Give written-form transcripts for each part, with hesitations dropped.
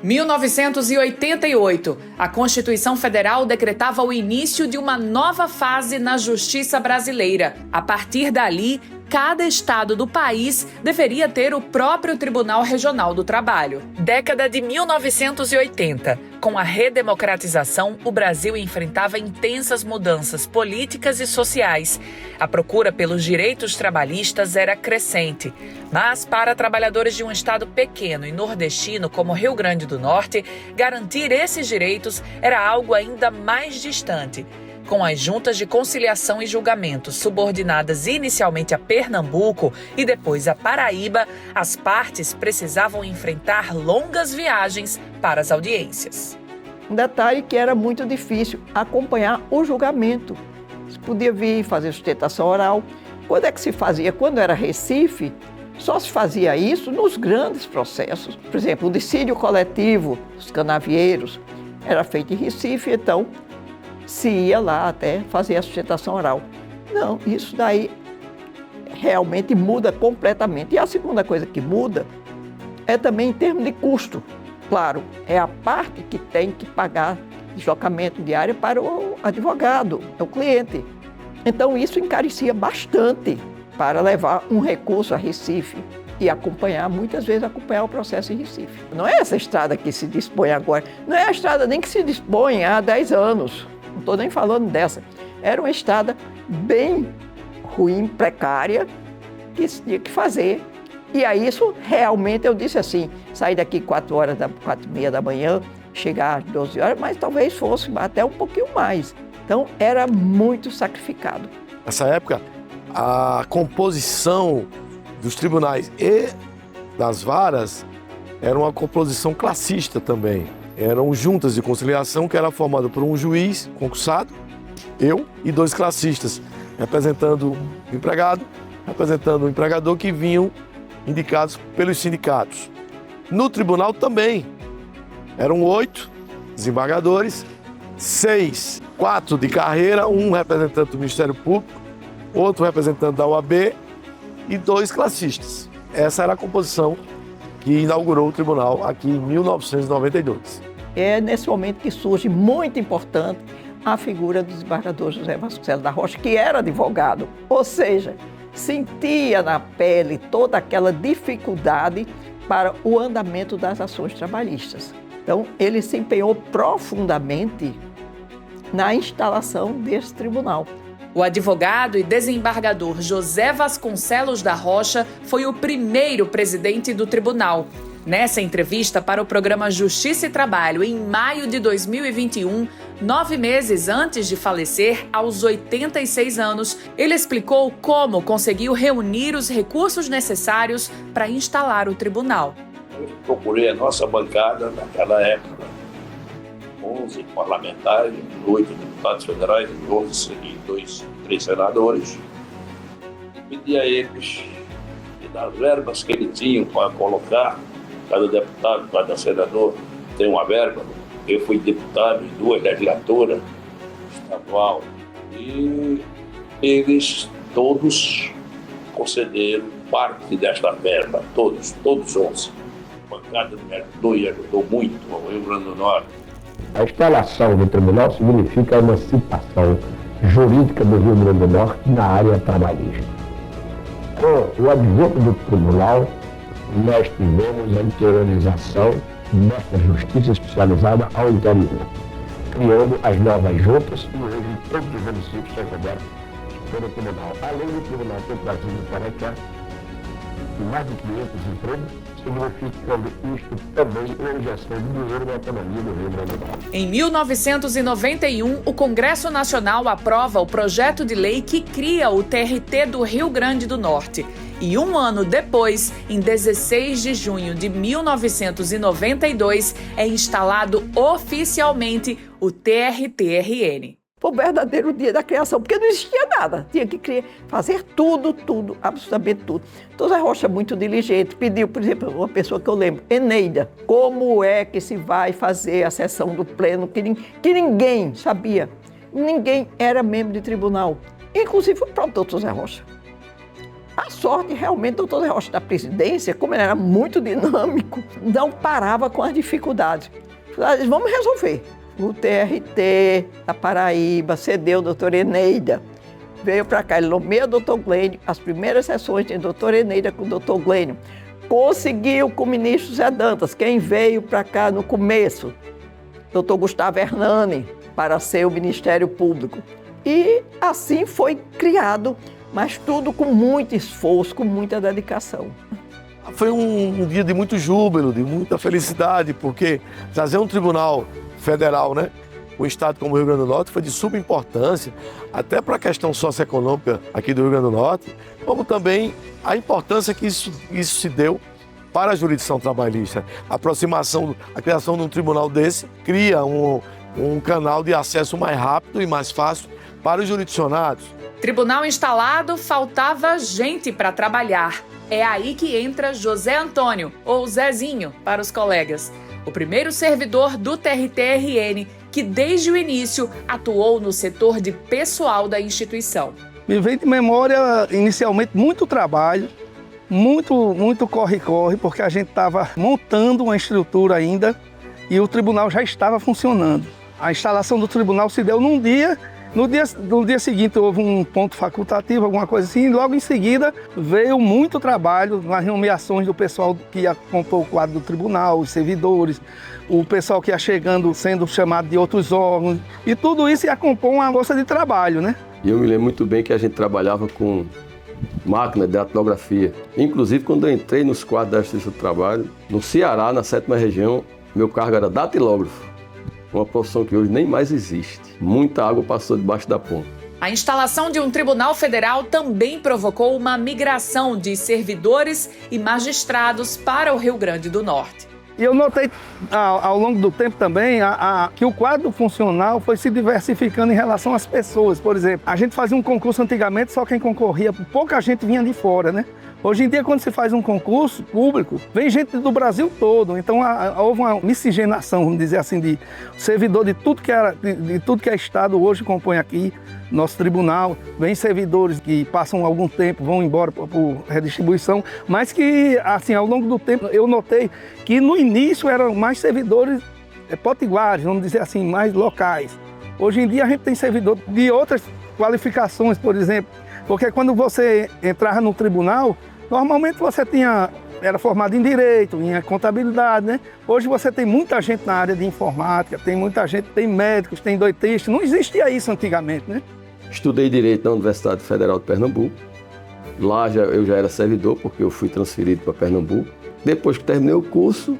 1988, a Constituição Federal decretava o início de uma nova fase na justiça brasileira. A partir dali, cada estado do país deveria ter o próprio Tribunal Regional do Trabalho. Década de 1980. Com a redemocratização, o Brasil enfrentava intensas mudanças políticas e sociais. A procura pelos direitos trabalhistas era crescente. Mas, para trabalhadores de um estado pequeno e nordestino como Rio Grande do Norte, garantir esses direitos era algo ainda mais distante. Com as juntas de conciliação e julgamento subordinadas inicialmente a Pernambuco e depois a Paraíba, as partes precisavam enfrentar longas viagens para as audiências. Um detalhe que era muito difícil acompanhar o julgamento. Você podia vir fazer sustentação oral. Quando é que se fazia? Quando era Recife, só se fazia isso nos grandes processos. Por exemplo, o dissídio coletivo dos canavieiros era feito em Recife, então se ia lá até fazer a sustentação oral. Não, isso daí realmente muda completamente. E a segunda coisa que muda é também em termos de custo. Claro, é a parte que tem que pagar deslocamento diário para o advogado, é o cliente. Então isso encarecia bastante para levar um recurso a Recife e muitas vezes acompanhar o processo em Recife. Não é essa estrada que se dispõe agora, não é a estrada nem que se dispõe há 10 anos. Não estou nem falando dessa. Era uma estrada bem ruim, precária, que se tinha que fazer. E aí isso realmente, eu disse assim, sair daqui 4h30 da manhã, chegar às 12 horas, mas talvez fosse até um pouquinho mais. Então era muito sacrificado. Nessa época, a composição dos tribunais e das varas era uma composição classista também. Eram juntas de conciliação que era formada por um juiz concursado, eu, e 2 classistas, representando o empregado, representando o empregador, que vinham indicados pelos sindicatos. No tribunal também, eram 8 desembargadores, 6, 4 de carreira, um representante do Ministério Público, outro representante da OAB e 2 classistas. Essa era a composição que inaugurou o tribunal aqui em 1992. É nesse momento que surge, muito importante, a figura do desembargador José Vasconcelos da Rocha, que era advogado, ou seja, sentia na pele toda aquela dificuldade para o andamento das ações trabalhistas. Então, ele se empenhou profundamente na instalação desse tribunal. O advogado e desembargador José Vasconcelos da Rocha foi o primeiro presidente do tribunal. Nessa entrevista para o programa Justiça e Trabalho, em maio de 2021, 9 meses antes de falecer, aos 86 anos, ele explicou como conseguiu reunir os recursos necessários para instalar o tribunal. Eu procurei a nossa bancada naquela época, 11 parlamentares, 8 deputados federais, 12 e 3 senadores, e pedi a eles que das verbas que eles tinham para colocar, cada deputado, cada senador tem uma verba. Eu fui deputado em 2 legislaturas estadual e eles todos concederam parte desta verba, todos 11. A bancada me ajudou e ajudou muito ao Rio Grande do Norte. A instalação do tribunal significa a emancipação jurídica do Rio Grande do Norte na área trabalhista. Com o advento do tribunal, nós tivemos a interiorização dessa justiça especializada ao interior, criando as novas juntas e hoje todos os municípios são cobertos pelo tribunal. Além do tribunal ter trazido para cá mais de 500 empregos, significando isto também uma injeção de dinheiro na economia do Rio Grande do Norte. Em 1991, o Congresso Nacional aprova o projeto de lei que cria o TRT do Rio Grande do Norte. E um ano depois, em 16 de junho de 1992, é instalado oficialmente o TRT-RN. Foi o verdadeiro dia da criação, porque não existia nada. Tinha que fazer tudo, absolutamente tudo. Então, Zé Rocha, muito diligente, pediu, por exemplo, uma pessoa que eu lembro, Eneida, como é que se vai fazer a sessão do pleno, que ninguém sabia. Ninguém era membro de tribunal. Inclusive, o próprio doutor Zé Rocha. A sorte, realmente, o doutor Zé Rocha da presidência, como ele era muito dinâmico, não parava com as dificuldades. Vamos resolver. O TRT da Paraíba cedeu o doutor Eneida, veio para cá, ele nomeia o doutor Glênio, as primeiras sessões de doutor Eneida com o doutor Glênio. Conseguiu com o ministro Zé Dantas, quem veio para cá no começo, doutor Gustavo Hernani, para ser o Ministério Público. E assim foi criado, mas tudo com muito esforço, com muita dedicação. Foi um dia de muito júbilo, de muita felicidade, porque trazer um tribunal federal, né, um estado como o Rio Grande do Norte, foi de suma importância, até para a questão socioeconômica aqui do Rio Grande do Norte, como também a importância que isso se deu para a jurisdição trabalhista. A aproximação, a criação de um tribunal desse cria um canal de acesso mais rápido e mais fácil para os jurisdicionados. Tribunal instalado, faltava gente para trabalhar. É aí que entra José Antônio, ou Zezinho, para os colegas. O primeiro servidor do TRT-RN, que desde o início atuou no setor de pessoal da instituição. Me vem de memória, inicialmente, muito trabalho, muito corre-corre, porque a gente estava montando uma estrutura ainda e o tribunal já estava funcionando. A instalação do tribunal se deu num dia. No dia seguinte houve um ponto facultativo, alguma coisa assim, e logo em seguida veio muito trabalho nas nomeações do pessoal que ia compor o quadro do tribunal, os servidores, o pessoal que ia chegando sendo chamado de outros órgãos, e tudo isso ia compor uma força de trabalho, né? E eu me lembro muito bem que a gente trabalhava com máquina de datilografia. Inclusive, quando eu entrei nos quadros da Justiça do Trabalho, no Ceará, na 7ª região, meu cargo era datilógrafo. Uma profissão que hoje nem mais existe. Muita água passou debaixo da ponte. A instalação de um tribunal federal também provocou uma migração de servidores e magistrados para o Rio Grande do Norte. E eu notei ao longo do tempo também que o quadro funcional foi se diversificando em relação às pessoas. Por exemplo, a gente fazia um concurso antigamente, só quem concorria, pouca gente vinha de fora, né? Hoje em dia, quando se faz um concurso público, vem gente do Brasil todo. Então, houve uma miscigenação, vamos dizer assim, de servidor de tudo que é Estado hoje compõe aqui nosso tribunal. Vem servidores que passam algum tempo, vão embora por redistribuição, mas que, assim, ao longo do tempo, eu notei que no início eram mais servidores potiguares, vamos dizer assim, mais locais. Hoje em dia, a gente tem servidor de outras qualificações, por exemplo, porque quando você entrava no tribunal, normalmente você era formado em Direito, em Contabilidade, né? Hoje você tem muita gente na área de Informática, tem muita gente, tem médicos, tem dentistas, não existia isso antigamente, né? Estudei Direito na Universidade Federal de Pernambuco. Lá eu já era servidor, porque eu fui transferido para Pernambuco. Depois que terminei o curso,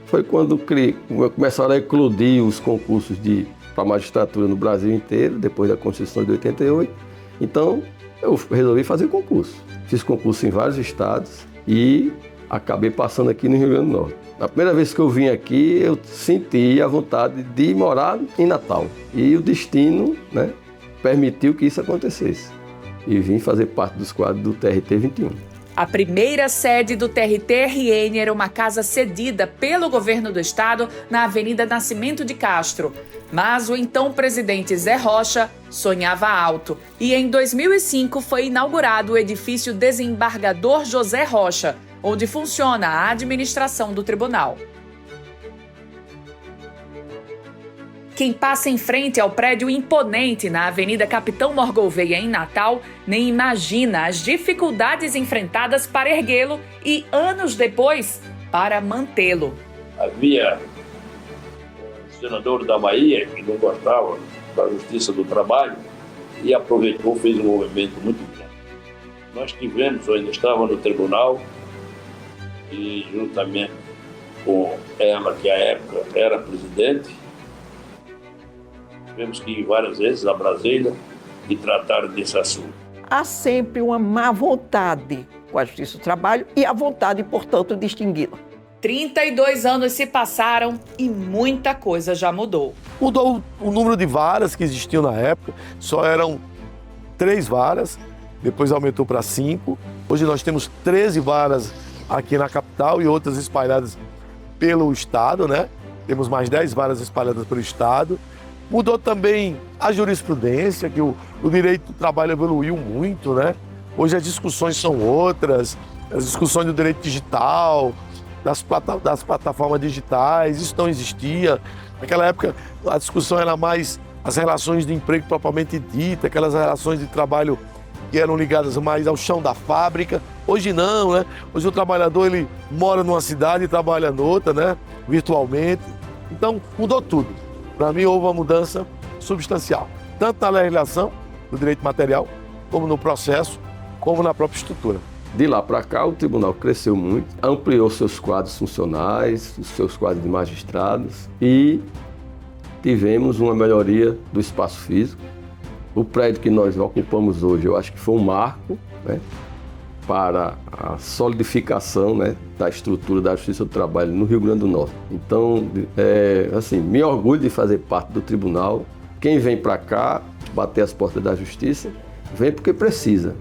foi quando começaram a eclodir os concursos para a magistratura no Brasil inteiro, depois da Constituição de 88. Então, eu resolvi fazer concurso. Fiz concurso em vários estados e acabei passando aqui no Rio Grande do Norte. A primeira vez que eu vim aqui, eu senti a vontade de morar em Natal. E o destino, né, permitiu que isso acontecesse. E vim fazer parte dos quadros do TRT 21. A primeira sede do TRT-RN era uma casa cedida pelo governo do estado na Avenida Nascimento de Castro. Mas o então presidente Zé Rocha sonhava alto. E em 2005 foi inaugurado o edifício Desembargador José Rocha, onde funciona a administração do tribunal. Quem passa em frente ao prédio imponente na Avenida Capitão Mor Gouveia, em Natal, nem imagina as dificuldades enfrentadas para erguê-lo e, anos depois, para mantê-lo. Havia um senador da Bahia que não gostava da Justiça do Trabalho e aproveitou, fez um movimento muito grande. Nós tivemos, eu ainda estava no tribunal, e juntamente com ela, que à época era presidente, tivemos que ir várias vezes a Brasília e tratar desse assunto. Há sempre uma má vontade com a Justiça do Trabalho e a vontade, portanto, de extingui-la. 32 anos se passaram e muita coisa já mudou. Mudou o número de varas que existiam na época, só eram 3 varas, depois aumentou para 5. Hoje nós temos 13 varas aqui na capital e outras espalhadas pelo estado, né? Temos mais 10 varas espalhadas pelo estado. Mudou também a jurisprudência, que o direito do trabalho evoluiu muito, né? Hoje as discussões são outras, as discussões do direito digital, das plataformas digitais, isso não existia. Naquela época a discussão era mais as relações de emprego propriamente dita, aquelas relações de trabalho que eram ligadas mais ao chão da fábrica. Hoje não, né? Hoje o trabalhador ele mora numa cidade e trabalha noutra, né? Virtualmente. Então mudou tudo. Para mim houve uma mudança substancial, tanto na legislação do direito material, como no processo, como na própria estrutura. De lá para cá, o tribunal cresceu muito, ampliou seus quadros funcionais, os seus quadros de magistrados e tivemos uma melhoria do espaço físico. O prédio que nós ocupamos hoje, eu acho que foi um marco, né, para a solidificação, né, da estrutura da Justiça do Trabalho no Rio Grande do Norte. Então, assim, me orgulho de fazer parte do tribunal. Quem vem para cá, bater as portas da Justiça, vem porque precisa.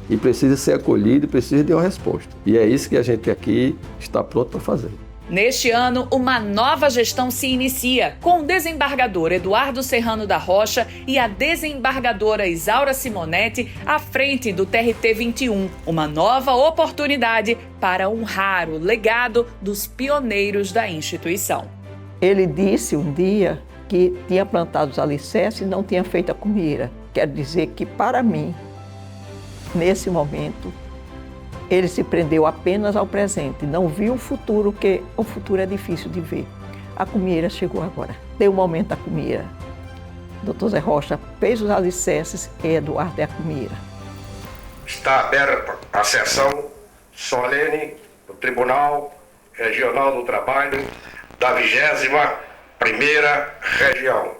E precisa ser acolhido e precisa de uma resposta. E é isso que a gente aqui está pronto para fazer. Neste ano, uma nova gestão se inicia, com o desembargador Eduardo Serrano da Rocha e a desembargadora Isaura Simonetti à frente do TRT-21. Uma nova oportunidade para honrar o legado dos pioneiros da instituição. Ele disse um dia que tinha plantado os alicerces e não tinha feito a cumieira. Quer dizer que, para mim, nesse momento, ele se prendeu apenas ao presente, não viu o futuro, porque o futuro é difícil de ver. A cumieira chegou agora. Deu o momento da cumieira. Dr. Zé Rocha fez os alicerces e Eduardo é a cumieira. Está aberta a sessão solene do Tribunal Regional do Trabalho da 21ª Região.